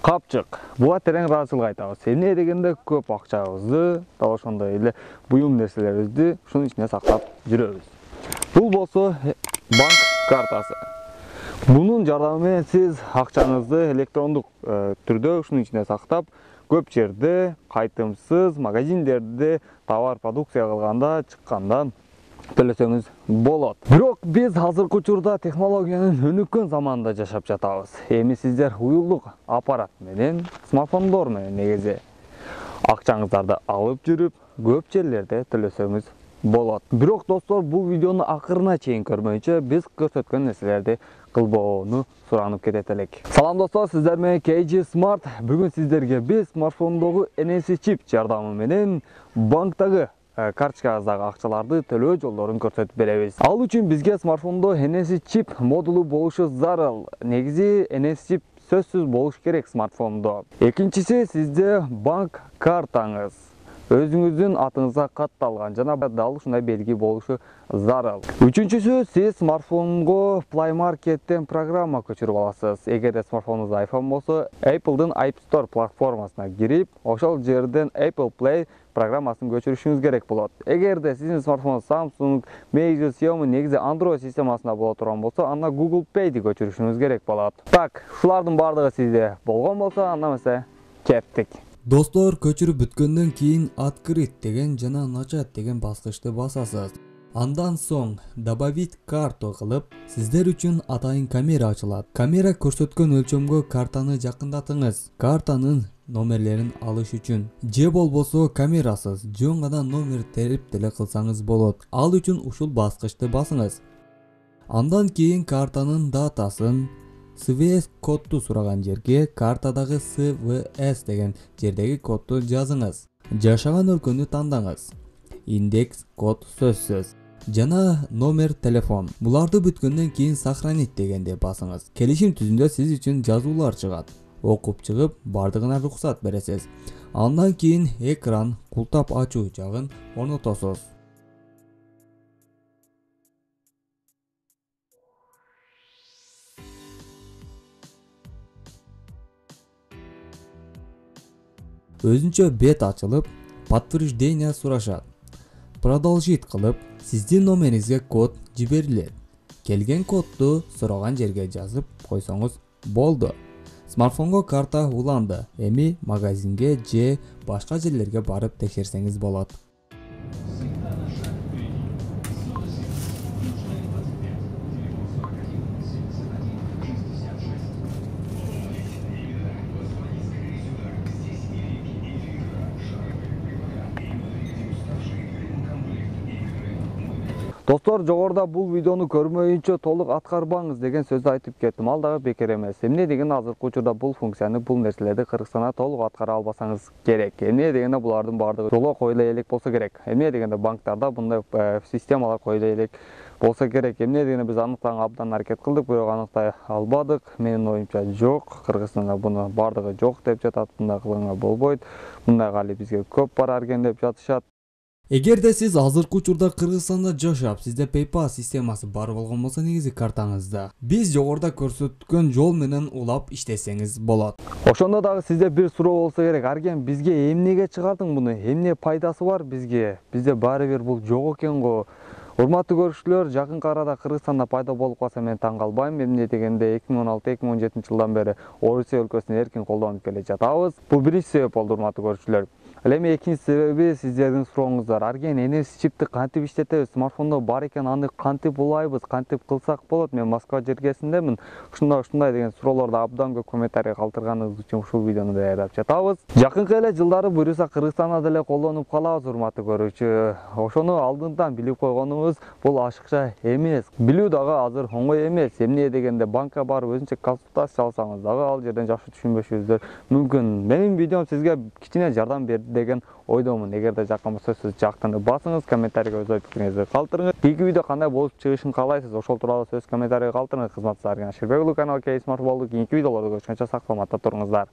Капчык. Буга терең ыраазычылык айтабыз. Эмне дегенде көп акчабызды, дал ошондой эле буюм нерселерибизди ушунун ичине сактап жүрөбүз. Бул болсо банк картасы. Bunun жардамы менен сиз акчаңызды электрондук түрдө ушунун ичине сактап, көп жерде кайтымсыз магазиндерде товар продукция кылганда чыкканда төлөсөңүз болот. Бирок биз азыркы учурда технологиянын өнүккөн заманында жашап жатабыз. Эми сиздер уюлдук аппарат менен, смартфондор менен негизи акчаңыздарды алып жүрүп, көп жерлерде төлөсөңүз болот. Бирок достор, бул видеону акырына чейин көрмөйчө биз көрсөткөн нерселерди кылбоону суранып кетет элек. Салам достор, сиздер менен KG Smart. Бүгүн сиздерге биз смартфондогу NFC чип жардамы менен банктагы карточкаңыздагы акчаларды төлөө жолдорун көрсөтүп беребиз. Ал үчүн бизге смартфондо NFC чип модулу болушу зарыл. Негизи NFC чип сөзсүз болуш керек смартфондо. Экинчиси, сизде банк картаңыз өзүңүздүн атыңызга катталган жана дал ушундай белги болушу зарыл. Үчүнчүсү, сиз смартфонго Play Market'тен программа көчүрүп аласыз. Эгерде смартфонуңуз iPhone болсо, Apple'дын App Store платформасына кирип, ошол жерден Apple Play программасын көчүрүшүңүз керек болот. Эгерде сиздин смартфонуңуз Samsung, Meizu, Xiaomi негизи Android системасында боло турган болсо, анда Google Pay'ди көчүрүшүңүз керек болот. Так, ушулардын баардыгы сизде болгон болсо, анда эмесе кеттик. Достор, көчүрүп бүткөндөн кийин открыть деген жана начать деген баскычты басасыз. Андан соң добавить карту кылып, сиздер үчүн атайын камера ачылат. Камера көрсөткөн өлчөмгө картаны жакындатыңыз. Картанын номерлерин алыш үчүн же болбосо камерасыз жөн гана номер терип деле кылсаңыз болот. Ал үчүн ушул баскычты басыңыз. Андан кийин картанын датасын, CVS кодту сураган жерге картадагы CVS деген жердеги кодту жазыңыз. Жашаган өлкөнү тандаңыз. Индекс код сөзсүз жана номер телефон. Буларды бүткөндөн кийин сохранить дегенде басыңыз. Келишим түзүндө сиз үчүн жазуулар чыгат. Окуп чыгып, бардыгына уруксат бересиз. Андан кийин экран култап ачуу жагын орнотосуз. Өзүнчө бет ачылып, подтверждение сурашат. Продолжить кылып, сиздин номериңизге код жиберилет. Келген кодду сураган жерге жазып койсоңуз болду. Смартфонго карта уланды. Эми магазинге же башка жерлерге барып текшерсеңиз болот. Достор, жогоруда бул видеону көрмөйүнчө толук аткарбаңыз деген сөздү айтып кеттим. Ал дагы бекер эмес. Эмне дегенде азыркы учурда бул функцияны, бул нерселерди Кыргызстанда толук аткара албасаңыз керек. Эмне дегенде булардын баардыгы жолго коюла элек болсо керек. Эмне дегенде банктарда мындай системалар коюла элек болсо керек. Эмне дегенде биз аныктаганга абдан аракет кылдык, бирок аныктай албадык. Менин оюмча жок. Кыргызстанда буну баардыгы жок деп жатат. Мындай кылганга болбойт. Мындай кали бизге көп барар экен деп жатышат. Эгерде сиз азыркы учурда Кыргызстанда жашап, сизде PayPal системасы бар болгон болсо, негизи картаңызда биз жогоруда көрсөткөн жол менен улап иштесеңиз болот. Ошондо дагы сизде бир суроо болсо керек. Арген, бизге эмнеге чыгардың буну? Эмне пайдасы бар бизге? Бизде баары бир бул жок экен го. Урматтуу көрүүчүлөр, жакынкы арада Кыргызстанда пайда болуп калса мен таң калбайм. Эмне дегенде 2016-2017 жылдан бери Орусия өлкөсүн эркин колдонуп келе жатабыз. Бул биринчи себеп болду, урматтуу көрүүчүлөр. Ал эми экинчи себеби сиздердин сурооңуздар. Арген, NFC чипти кантип иштетебиз? Смартфондо бар экен, аны кантип улайбыз? Кантип кылсак болот? Мен Москва жергесиндемин. Ушундай деген суроолорду абдан көп комментарий калтырганыңыз үчүн ушул видеону даярдап жатабыз. Жакынкы эле жылдары буюрса Кыргызстанда деле колдонуп калабыз, урматтуу көрүүчү. Ошону алдындан билип койгонуңуз бул ашыкча эмес. Билүү дагы азыр оңой эмес. Эмне дегенде банкка барып өзүнчө консультация алсаңыз дагы ал жерден жакшы түшүнбөшүңүздөр мүмкүн. Менин видеом сизге кичине жардам берди деген ойдомун. Эгерде жаккан болсо сиз жактыны басыңыз, комментарийге өз ой пикириңизди калтырыңыз. Кийинки видео кандай болуп чыгышын каалайсыз, ошол тууралуу сөз комментарийге калтырыңыз. Кызматтуу Арген Аширбекұлы, канал KG Smart болду. Кийинки видеолордо көрүшкөнчө сак саламатта туруңуздар.